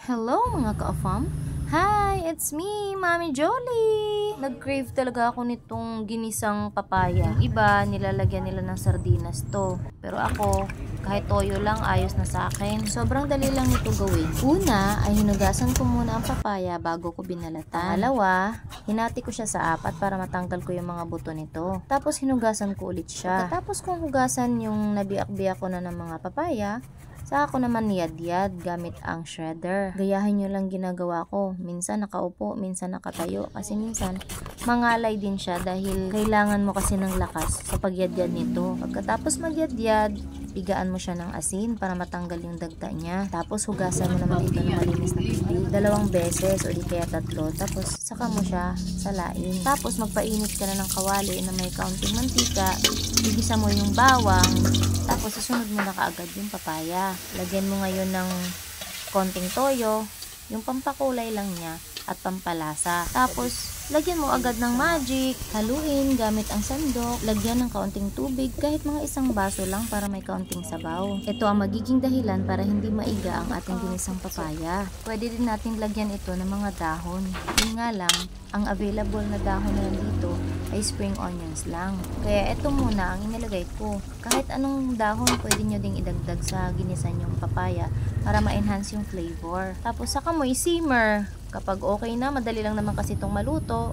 Hello mga ka-afam! Hi! It's me, Mami Jolie! Nag-crave talaga ako nitong ginisang papaya. Yung iba, nilalagyan nila ng sardinas to. Pero ako, kahit toyo lang, ayos na sa akin. Sobrang dali lang nito gawin. Una, ay hinugasan ko muna ang papaya bago ko binalatan. Pangalawa, hinati ko siya sa apat para matanggal ko yung mga buto nito. Tapos hinugasan ko ulit siya. Tapos kung hugasan yung nabiak-biak ko na ng mga papaya, saka ako naman niyad-yad gamit ang shredder. Gayahin nyo lang ginagawa ko. Minsan nakaupo, minsan nakatayo. Kasi minsan mangalay din siya dahil kailangan mo kasi ng lakas sa pagyad-yad nito. Pagkatapos magyad-yad, pigaan mo siya ng asin para matanggal yung dagta niya. Tapos hugasan mo naman ito ng malinis na tubig. 2 beses o di kaya 3. Tapos saka mo siya salain. Tapos magpainit ka na ng kawali na may kaunting mantika. Igisa mo yung bawang. Tapos susunod mo na kaagad yung papaya. Lagyan mo ngayon ng konting toyo, yung pampakulay lang niya at pampalasa. Tapos lagyan mo agad ng magic, haluin gamit ang sandok, lagyan ng kaunting tubig kahit mga 1 baso lang para may kaunting sabaw. Ito ang magiging dahilan para hindi maiga ang ating ginisang papaya. Pwede din natin lagyan ito ng mga dahon. Yun nga lang, ang available na dahon na dito ay spring onions lang. Kaya ito muna ang inilagay ko. Kahit anong dahon pwede nyo ding idagdag sa ginisan yung papaya para ma-enhance yung flavor. Tapos saka mo i-simmer. Kapag okay na, madali lang naman kasi itong maluto,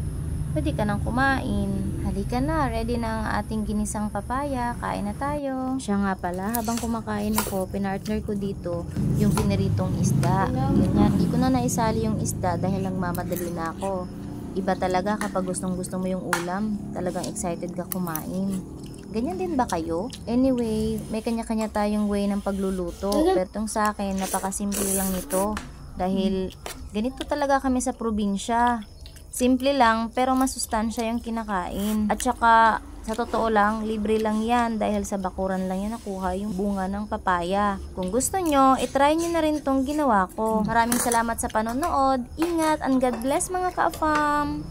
pwede ka nang kumain. Halika na, ready na ang ating ginisang papaya. Kain na tayo. Siya nga pala, habang kumakain ako, pinartner ko dito yung piniritong isda. Yun nga, hindi ko na naisali yung isda dahil lang mamadali na ako. Iba talaga kapag gustong gusto mo yung ulam, talagang excited ka kumain. Ganyan din ba kayo? Anyway, may kanya-kanya tayong way ng pagluluto. Pero itong sa akin, napakasimple lang nito. Dahil ganito talaga kami sa probinsya. Simple lang pero masustansya yung kinakain. At saka sa totoo lang, libre lang yan dahil sa bakuran lang yan nakuha yung bunga ng papaya. Kung gusto nyo, itry nyo na rin tong ginawa ko. Maraming salamat sa panonood. Ingat and God bless mga ka-afam!